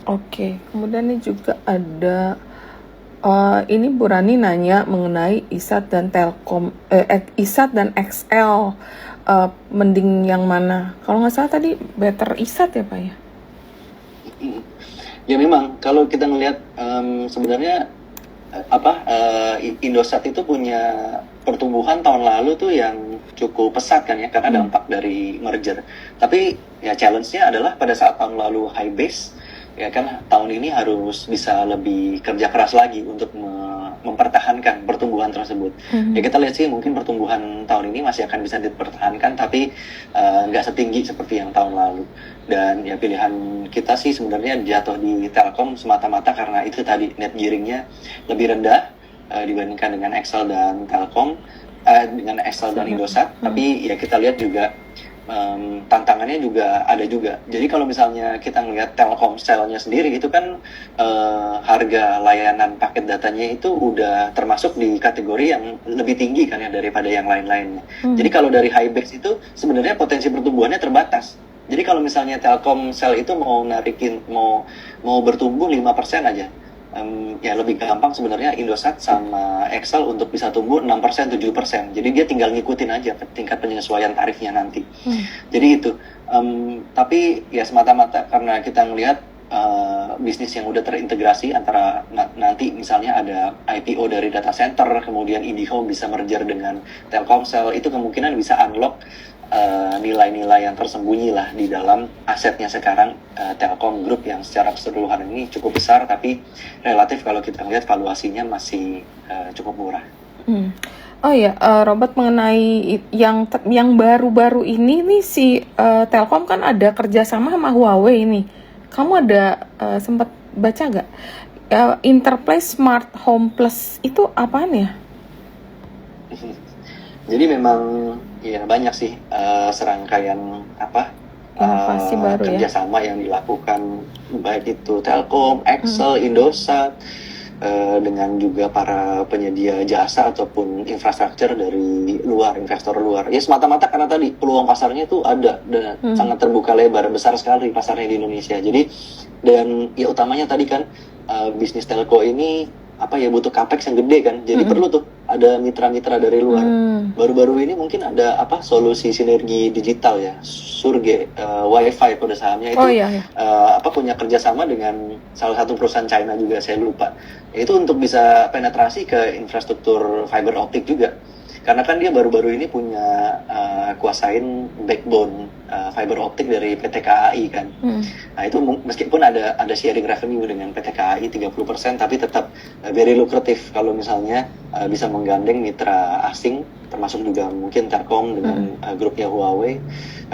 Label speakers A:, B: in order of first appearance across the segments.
A: Oke, kemudian ini juga ada ini Bu Rani nanya mengenai ISAT dan Telkom, ISAT dan XL, mending yang mana? Kalau nggak salah tadi better ISAT ya Pak ya?
B: Ya memang kalau kita ngelihat sebenarnya Indosat itu punya pertumbuhan tahun lalu tuh yang cukup pesat kan ya, karena dampak dari merger. Tapi ya challenge-nya adalah pada saat tahun lalu high base, ya kan tahun ini harus bisa lebih kerja keras lagi untuk mempertahankan pertumbuhan tersebut. Ya kita lihat sih mungkin pertumbuhan tahun ini masih akan bisa dipertahankan, tapi nggak setinggi seperti yang tahun lalu. Dan ya pilihan kita sih sebenarnya jatuh di Telkom semata-mata karena itu tadi net gearingnya lebih rendah dibandingkan dengan Excel dan Telkom, dengan Excel dan Indosat. Tapi ya kita lihat juga tantangannya juga ada juga. Jadi kalau misalnya kita ngelihat Telkomselnya sendiri itu kan harga layanan paket datanya itu udah termasuk di kategori yang lebih tinggi kan ya daripada yang lain-lainnya. Jadi kalau dari high base itu sebenarnya potensi pertumbuhannya terbatas. Jadi kalau misalnya Telkomsel itu mau bertumbuh 5% aja, ya lebih gampang sebenarnya Indosat sama Excel untuk bisa tumbuh 6%, 7%. Jadi dia tinggal ngikutin aja tingkat penyesuaian tarifnya nanti. Jadi itu. Tapi ya semata-mata karena kita ngelihat bisnis yang udah terintegrasi antara nanti misalnya ada IPO dari data center, kemudian IndiHome bisa merger dengan Telkomsel, itu kemungkinan bisa unlock nilai-nilai yang tersembunyi lah di dalam asetnya sekarang Telkom Group yang secara keseluruhan ini cukup besar, tapi relatif kalau kita lihat valuasinya masih cukup murah.
A: Oh ya, Robert, mengenai yang baru-baru ini nih si Telkom kan ada kerjasama sama Huawei ini. Kamu ada sempat baca nggak? Interplay Smart Home Plus itu apaan ya?
B: Jadi memang ya banyak sih serangkaian
A: Inovasi baru ya.
B: kerjasama yang dilakukan baik itu Telkom, Excel, Indosat dengan juga para penyedia jasa ataupun infrastruktur dari luar, investor luar. Ya semata-mata karena tadi peluang pasarnya itu ada dan sangat terbuka lebar, besar sekali pasarnya di Indonesia. Jadi dan ya utamanya tadi kan bisnis telco ini butuh capex yang gede kan. Jadi perlu tuh ada mitra-mitra dari luar. Baru-baru ini mungkin ada solusi sinergi digital ya, Surge, WiFi pada sahamnya itu punya kerjasama dengan salah satu perusahaan China juga, saya lupa. Itu untuk bisa penetrasi ke infrastruktur fiber optik juga. Karena kan dia baru-baru ini punya kuasain backbone fiber optik dari PT KAI kan. Nah itu meskipun ada sharing revenue dengan PT KAI 30%, tapi tetap very lucrative kalau misalnya bisa menggandeng mitra asing, termasuk juga mungkin Telkom dengan grupnya Huawei.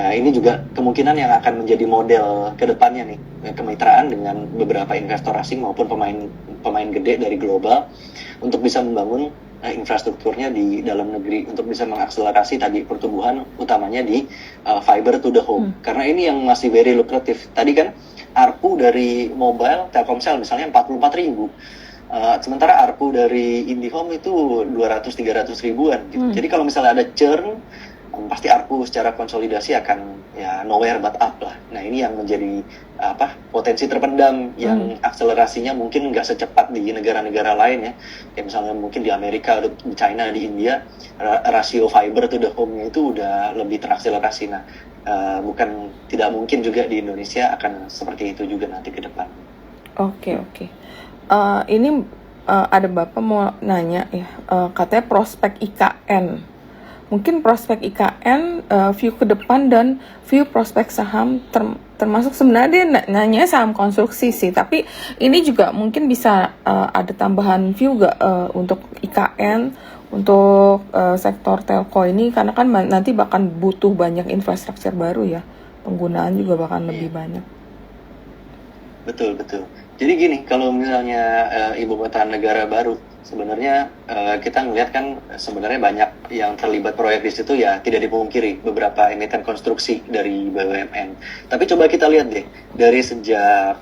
B: Ini juga kemungkinan yang akan menjadi model kedepannya nih, kemitraan dengan beberapa investor asing maupun pemain gede dari global untuk bisa membangun infrastrukturnya di dalam negeri untuk bisa mengakselerasi tadi pertumbuhan utamanya di fiber to the home. Karena ini yang masih very lucrative. Tadi kan ARPU dari mobile Telkomsel misalnya 44.000. Sementara ARPU dari IndiHome itu 200-300 ribuan gitu. Jadi kalau misalnya ada churn, pasti ARPU secara konsolidasi akan ya nowhere but up lah. Nah ini yang menjadi potensi terpendam yang akselerasinya mungkin nggak secepat di negara-negara lain ya. Kayak misalnya mungkin di Amerika, di China, di India rasio fiber to the home-nya itu udah lebih terakselerasi. Nah bukan tidak mungkin juga di Indonesia akan seperti itu juga nanti ke depan.
A: Oke. Ini ada Bapak mau nanya ya, katanya prospek IKN. Mungkin prospek IKN, view ke depan dan view prospek saham termasuk sebenarnya dia nanya saham konstruksi sih, tapi ini juga mungkin bisa ada tambahan view gak untuk IKN, untuk sektor telco ini, karena kan nanti bahkan butuh banyak infrastruktur baru ya, penggunaan juga bahkan lebih banyak.
B: Betul. Jadi gini, kalau misalnya ibu kota negara baru, sebenarnya kita ngelihat kan sebenarnya banyak yang terlibat proyek di situ ya, tidak dipungkiri beberapa emiten konstruksi dari BUMN. Tapi coba kita lihat deh, dari sejak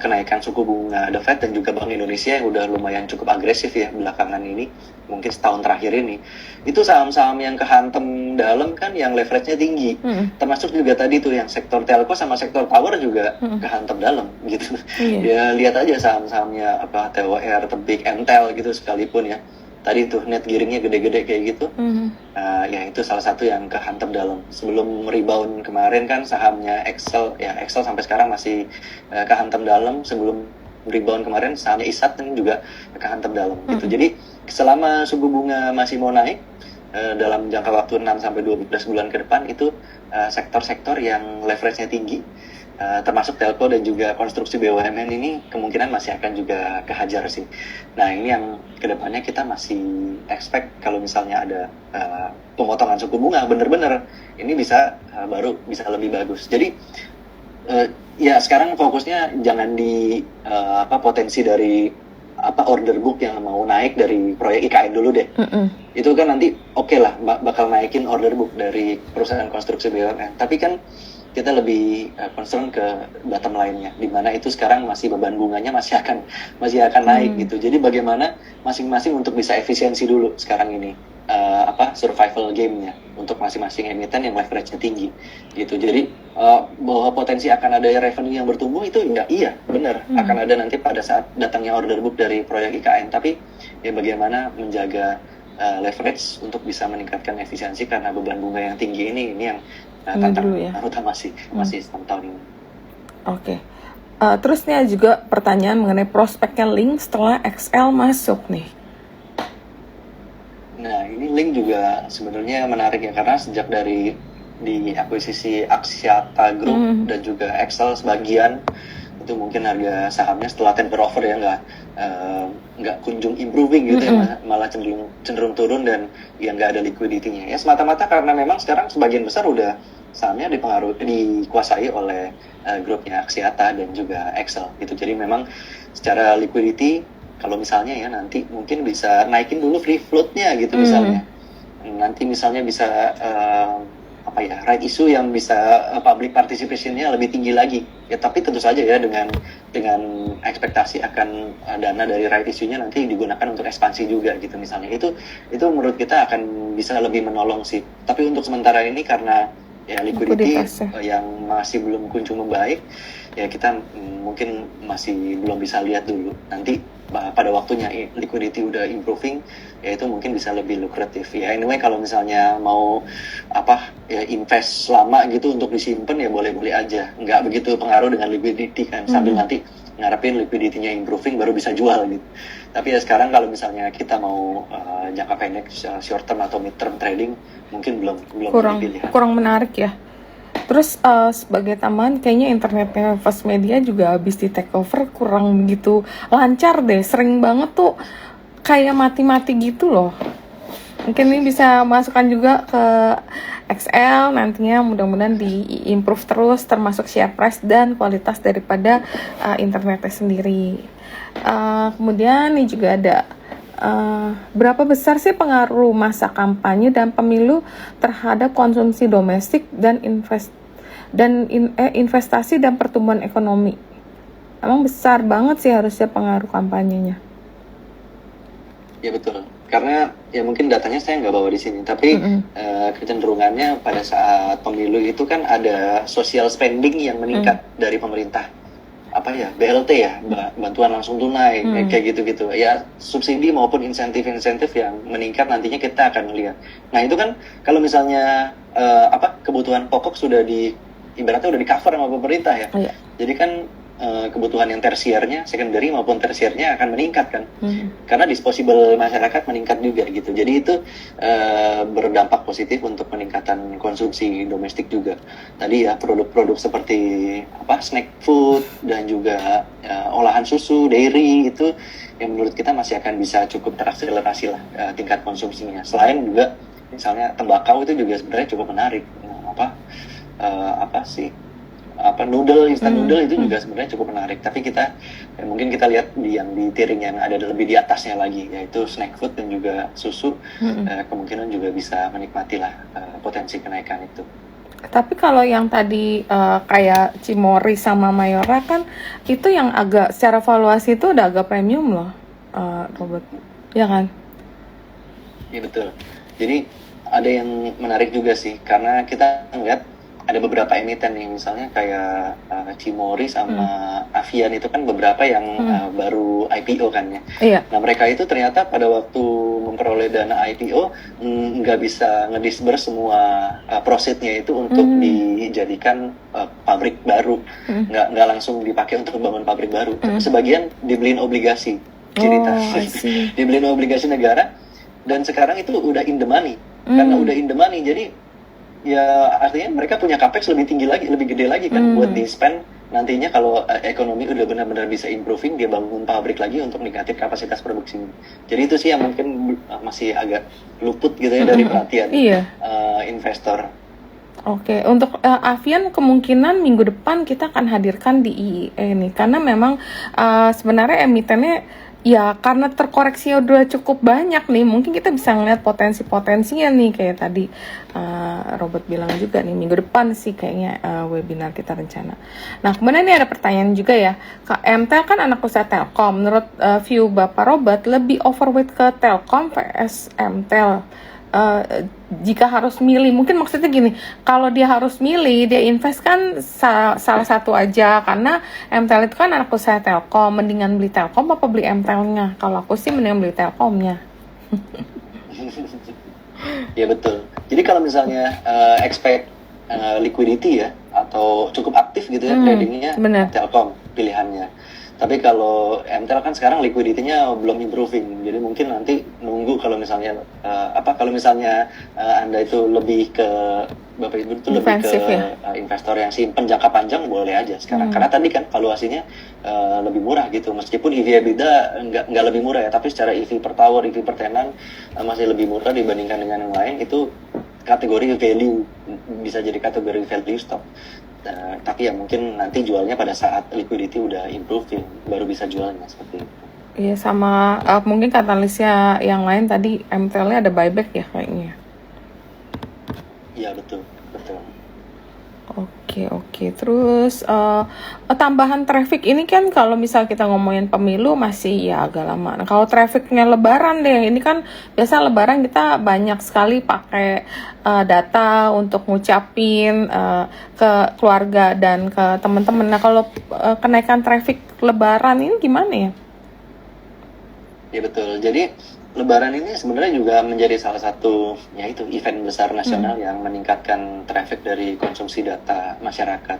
B: kenaikan suku bunga The Fed dan juga Bank Indonesia yang udah lumayan cukup agresif ya belakangan ini, mungkin setahun terakhir ini, itu saham-saham yang kehantem dalam kan yang leverage-nya tinggi, termasuk juga tadi tuh yang sektor telco sama sektor power juga kehantem dalam gitu. Ya lihat aja saham-sahamnya apa TOR, Tebik, Entel gitu sekalipun ya. Tadi tuh net gearingnya gede-gede kayak gitu, ya itu salah satu yang kehantam dalam. Sebelum rebound kemarin kan sahamnya Excel, ya Excel sampai sekarang masih kehantam dalam. Sebelum rebound kemarin sahamnya ISAT juga kehantam dalam gitu. Jadi selama suku bunga masih mau naik dalam jangka waktu 6 sampai 12 bulan ke depan itu sektor-sektor yang leverage-nya tinggi, termasuk telco dan juga konstruksi BUMN ini kemungkinan masih akan juga kehajar sih. Nah ini yang kedepannya kita masih expect kalau misalnya ada pemotongan suku bunga bener-bener ini bisa baru bisa lebih bagus. Jadi ya sekarang fokusnya jangan di potensi dari order book yang mau naik dari proyek IKN dulu deh. Itu kan nanti oke lah bakal naikin order book dari perusahaan konstruksi BUMN. Tapi kan kita lebih concern ke bottom line-nya, di mana itu sekarang masih beban bunganya masih akan naik gitu. Jadi bagaimana masing-masing untuk bisa efisiensi dulu sekarang ini survival game-nya untuk masing-masing emiten yang leverage-nya tinggi gitu. Jadi bahwa potensi akan ada revenue yang bertumbuh itu iya benar akan ada nanti pada saat datangnya order book dari proyek IKN. Tapi ya bagaimana menjaga leverage untuk bisa meningkatkan efisiensi karena beban bunga yang tinggi ini yang tantangan utama masih tahun ini.
A: Oke. Terus nih juga pertanyaan mengenai prospeknya Link setelah XL masuk nih.
B: Nah ini Link juga sebenarnya menarik ya, karena sejak dari di akuisisi Axiata Group dan juga XL sebagian itu mungkin harga sahamnya setelah tender offer ya nggak kunjung improving gitu ya, malah cenderung turun dan ya nggak ada liquidity-nya ya, semata-mata karena memang sekarang sebagian besar udah sahamnya dikuasai oleh grupnya Axiata dan juga Excel gitu. Jadi memang secara liquidity kalau misalnya ya nanti mungkin bisa naikin dulu free float-nya gitu misalnya, nanti misalnya bisa right issue yang bisa public participation-nya lebih tinggi lagi ya, tapi tentu saja ya dengan ekspektasi akan dana dari right issue-nya nanti digunakan untuk ekspansi juga gitu misalnya, itu menurut kita akan bisa lebih menolong sih. Tapi untuk sementara ini karena ya liquidity yang masih belum kunjung membaik ya, kita mungkin masih belum bisa lihat dulu. Nanti pada waktunya liquidity udah improving ya itu mungkin bisa lebih lukratif ya. Anyway kalau misalnya mau invest lama gitu untuk disimpan ya boleh-boleh aja, nggak begitu pengaruh dengan liquidity kan, sambil nanti ngarepin liquidity-nya improving baru bisa jual gitu. Tapi ya sekarang kalau misalnya kita mau jangka pendek short term atau mid term trading mungkin belum
A: kurang menarik ya. Terus sebagai tambahan kayaknya internetnya First Media juga habis di take over kurang begitu lancar deh, sering banget tuh kayak mati-mati gitu loh. Mungkin ini bisa masukkan juga ke XL nantinya, mudah-mudahan di-improve terus termasuk share price dan kualitas daripada internetnya sendiri. Kemudian ini juga ada berapa besar sih pengaruh masa kampanye dan pemilu terhadap konsumsi domestik dan investasi dan pertumbuhan ekonomi? Emang besar banget sih harusnya pengaruh kampanyenya.
B: Ya betul, karena ya mungkin datanya saya nggak bawa di sini, tapi kecenderungannya pada saat pemilu itu kan ada social spending yang meningkat dari pemerintah, BLT ya, bantuan langsung tunai kayak gitu-gitu ya, subsidi maupun insentif-insentif yang meningkat nantinya kita akan lihat. Nah itu kan kalau misalnya kebutuhan pokok ibaratnya udah di cover sama pemerintah ya, jadi kan kebutuhan yang tersiernya, secondary maupun tersiernya akan meningkat kan, karena disposable masyarakat meningkat juga gitu. Jadi itu berdampak positif untuk peningkatan konsumsi domestik juga. Tadi ya produk-produk seperti snack food dan juga olahan susu, dairy itu yang menurut kita masih akan bisa cukup terakselerasi lah tingkat konsumsinya. Selain juga misalnya tembakau itu juga sebenarnya cukup menarik. Instant noodle itu juga sebenarnya cukup menarik, tapi mungkin kita lihat yang di tiring yang ada lebih di atasnya lagi, yaitu snack food dan juga susu, kemungkinan juga bisa menikmati lah potensi kenaikan itu.
A: Tapi kalau yang tadi kayak Cimory sama Mayora kan itu yang agak secara valuasi itu udah agak premium loh, Robert. Ya kan?
B: Iya betul. Jadi ada yang menarik juga sih, karena kita ngeliat ada beberapa emiten nih, misalnya kayak Cimory sama Avian itu kan beberapa yang baru IPO kan ya.
A: Iya.
B: Nah mereka itu ternyata pada waktu memperoleh dana IPO nggak bisa ngedisburse semua proceednya itu untuk dijadikan pabrik baru, nggak langsung dipakai untuk bangun pabrik baru. Sebagian dibeliin obligasi, cerita
A: I see.
B: dibeliin obligasi negara, dan sekarang itu udah in the money. Karena udah in the money, jadi ya artinya mereka punya capex lebih tinggi lagi, lebih gede lagi kan buat di spend nantinya kalau ekonomi udah benar-benar bisa improving, dia bangun pabrik lagi untuk meningkatin kapasitas produksinya. Jadi itu sih yang mungkin masih agak luput gitu ya dari perhatian investor.
A: Oke, untuk Avian kemungkinan minggu depan kita akan hadirkan di IIE nih, karena memang sebenarnya emitennya ya karena terkoreksi udah cukup banyak nih, mungkin kita bisa ngeliat potensi-potensinya nih kayak tadi Robert bilang juga nih minggu depan sih kayaknya webinar kita rencana. Nah kemudian ini ada pertanyaan juga ya, Kak MTEL kan anak usaha Telkom, menurut view Bapak Robert lebih overweight ke Telkom vs MTEL? Jika harus milih, mungkin maksudnya gini, kalau dia harus milih, dia invest kan salah satu aja, karena MTEL itu kan anak usaha Telkom, mendingan beli Telkom apa beli MTEL-nya? Kalau aku sih mendingan beli Telkomnya.
B: Ya betul. Jadi kalau misalnya expect liquidity ya, atau cukup aktif gitu ya tradingnya, Telkom pilihannya. Tapi kalau MTEL kan sekarang liquidity-nya belum improving, jadi mungkin nanti nunggu kalau misalnya kalau misalnya Anda itu lebih ke Bapak Ibu itu lebih ke investor yang simpen jangka panjang, boleh aja sekarang. Karena tadi kan valuasinya lebih murah gitu, meskipun EV/EBITDA nggak lebih murah ya, tapi secara EV per tower, EV per tenan masih lebih murah dibandingkan dengan yang lain. Itu kategori value, bisa jadi kategori value stock. Tapi ya mungkin nanti jualnya pada saat liquidity udah improving, baru bisa jualnya seperti itu.
A: Iya, sama mungkin katalisnya yang lain tadi MTEL-nya ada buyback ya kayaknya.
B: Iya betul.
A: Oke. Terus tambahan traffic ini kan kalau misal kita ngomongin pemilu masih ya agak lama. Nah, kalau trafficnya Lebaran deh, ini kan biasa Lebaran kita banyak sekali pakai data untuk ngucapin ke keluarga dan ke teman-teman. Nah kalau kenaikan traffic Lebaran ini gimana ya?
B: Ya betul. Jadi Lebaran ini sebenarnya juga menjadi salah satu yaitu event besar nasional yang meningkatkan traffic dari konsumsi data masyarakat.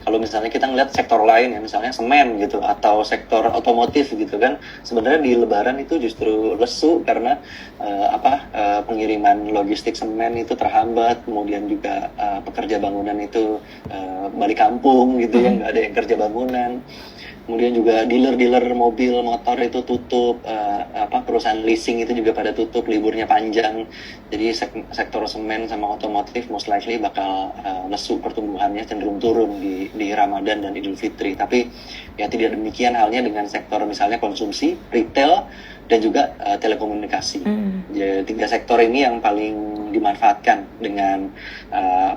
B: Kalau misalnya kita ngeliat sektor lain ya, misalnya semen gitu atau sektor otomotif gitu kan, sebenarnya di Lebaran itu justru lesu karena pengiriman logistik semen itu terhambat, kemudian juga pekerja bangunan itu balik kampung gitu ya, nggak ada yang kerja bangunan. Kemudian juga dealer-dealer mobil, motor itu tutup, perusahaan leasing itu juga pada tutup, liburnya panjang. Jadi sektor semen sama otomotif most likely bakal lesu pertumbuhannya, cenderung turun di Ramadan dan Idul Fitri. Tapi ya tidak demikian halnya dengan sektor misalnya konsumsi, retail, dan juga telekomunikasi. Jadi 3 sektor ini yang paling dimanfaatkan dengan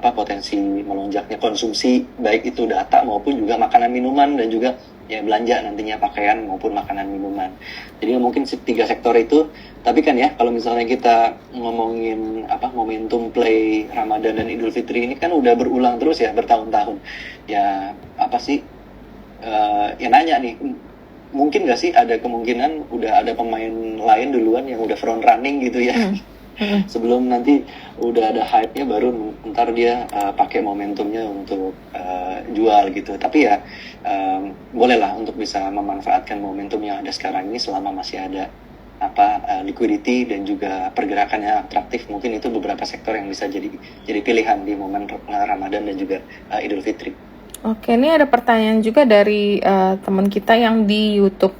B: potensi melonjaknya konsumsi, baik itu data maupun juga makanan minuman dan juga ya belanja nantinya pakaian maupun makanan minuman. Jadi mungkin 3 sektor itu. Tapi kan ya kalau misalnya kita ngomongin momentum play Ramadan dan Idul Fitri ini kan udah berulang terus ya bertahun-tahun. Ya ya nanya nih, mungkin nggak sih ada kemungkinan udah ada pemain lain duluan yang udah front running gitu ya. Sebelum nanti udah ada hype-nya baru ntar dia pakai momentumnya untuk jual gitu. Tapi ya bolehlah untuk bisa memanfaatkan momentum yang ada sekarang ini selama masih ada liquidity dan juga pergerakan yang atraktif. Mungkin itu beberapa sektor yang bisa jadi pilihan di momen Ramadan dan juga Idul Fitri.
A: Oke, ini ada pertanyaan juga dari teman kita yang di YouTube.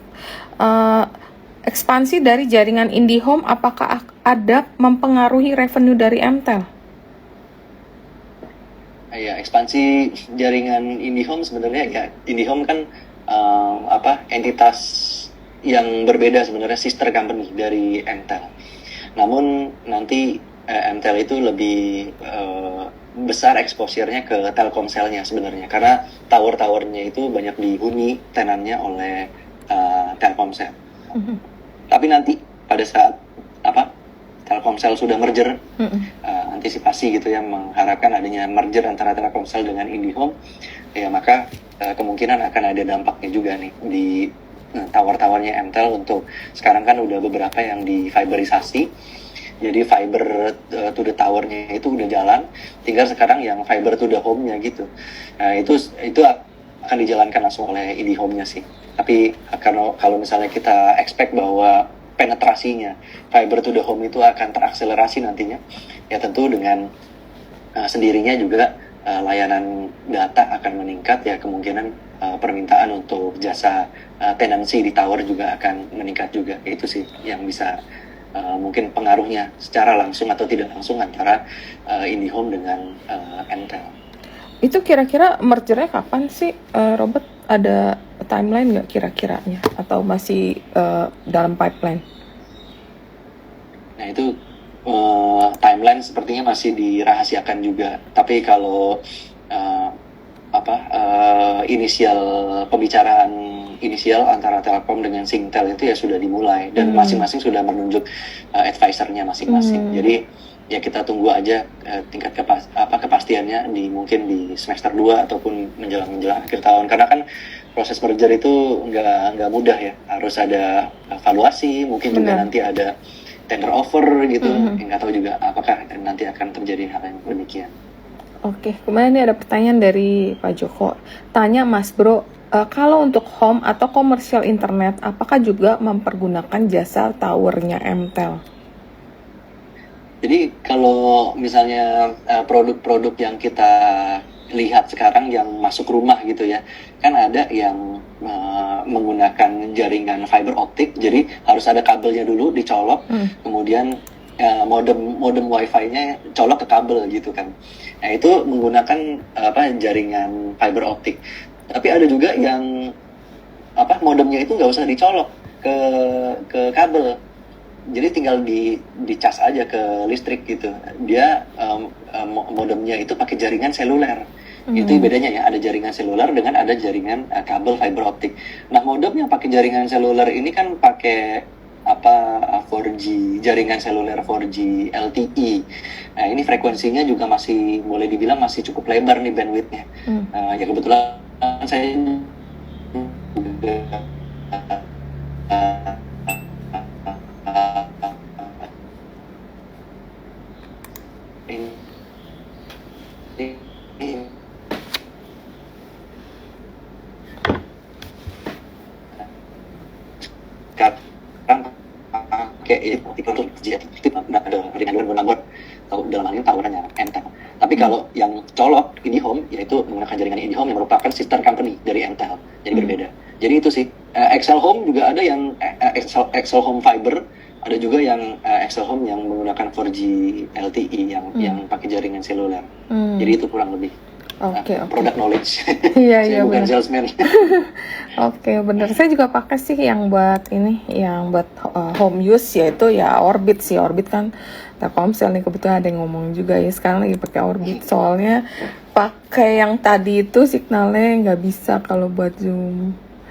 A: Ekspansi dari jaringan IndiHome apakah ada mempengaruhi revenue dari MTEL?
B: Ya, ekspansi jaringan IndiHome sebenarnya ya, IndiHome kan entitas yang berbeda sebenarnya, sister company dari MTEL. Namun nanti MTEL itu lebih besar exposure-nya ke Telkomselnya sebenarnya, karena tower-towernya itu banyak dihuni tenannya oleh Telkomsel. Tapi nanti pada saat Telkomsel sudah merger, antisipasi gitu ya, mengharapkan adanya merger antara Telkomsel dengan IndiHome, ya maka kemungkinan akan ada dampaknya juga nih di tower-towernya Mtel. Untuk sekarang kan udah beberapa yang di fiberisasi, jadi fiber to the towernya itu udah jalan, tinggal sekarang yang fiber to the home-nya gitu. Nah, itu akan dijalankan langsung oleh IndiHome-nya sih. Tapi kalau misalnya kita expect bahwa penetrasinya fiber to the home itu akan terakselerasi nantinya, ya tentu dengan sendirinya juga layanan data akan meningkat, ya kemungkinan permintaan untuk jasa tenancy di tower juga akan meningkat juga. Itu sih yang bisa mungkin pengaruhnya secara langsung atau tidak langsung antara IndiHome dengan Mtel.
A: Itu kira-kira mergernya kapan sih, Robert? Ada timeline nggak kira-kiranya? Atau masih dalam pipeline?
B: Nah itu timeline sepertinya masih dirahasiakan juga. Tapi kalau inisial pembicaraan inisial antara Telkom dengan Singtel itu ya sudah dimulai, dan masing-masing sudah menunjuk advisernya masing-masing. Jadi ya kita tunggu aja tingkat kepastiannya mungkin di semester 2 ataupun menjelang akhir tahun, karena kan proses merger itu nggak mudah ya, harus ada evaluasi, mungkin juga nanti ada tender offer gitu. Nggak tahu juga apakah nanti akan terjadi hal yang demikian.
A: Oke, kemudian ini ada pertanyaan dari Pak Joko. Tanya Mas Bro, kalau untuk home atau komersial internet, apakah juga mempergunakan jasa towernya Mtel?
B: Jadi kalau misalnya produk-produk yang kita lihat sekarang yang masuk rumah gitu ya, kan ada yang menggunakan jaringan fiber optik, jadi harus ada kabelnya dulu dicolok, kemudian modem wifi-nya colok ke kabel gitu kan. Nah itu menggunakan jaringan fiber optik. Tapi ada juga yang modemnya itu nggak usah dicolok ke kabel, jadi tinggal dicas aja ke listrik gitu. Dia modemnya itu pakai jaringan seluler. Itu bedanya ya, ada jaringan seluler dengan ada jaringan kabel fiber optik. Nah modem yang pakai jaringan seluler ini kan pakai 4G, jaringan seluler 4G LTE. Nah ini frekuensinya juga masih boleh dibilang masih cukup lebar nih bandwidthnya. Ya kebetulan saya dalam hal ini tawarannya Mtel. Tapi kalau yang colok IndiHome, yaitu menggunakan jaringan IndiHome yang merupakan sister company dari Mtel, jadi berbeda. Jadi itu sih. XL Home juga ada yang XL Home Fiber, ada juga yang XL Home yang menggunakan 4G LTE yang pakai jaringan seluler. Jadi itu kurang lebih. Product knowledge.
A: Iya,
B: bukan
A: bener.
B: salesman.
A: Oke, bener. Saya juga pakai sih yang buat home use, yaitu ya Orbit sih. Orbit kan Telkomsel nih, kebetulan ada yang ngomong juga ya sekarang lagi pakai Orbit. Soalnya pakai yang tadi itu signalnya nggak bisa kalau buat Zoom.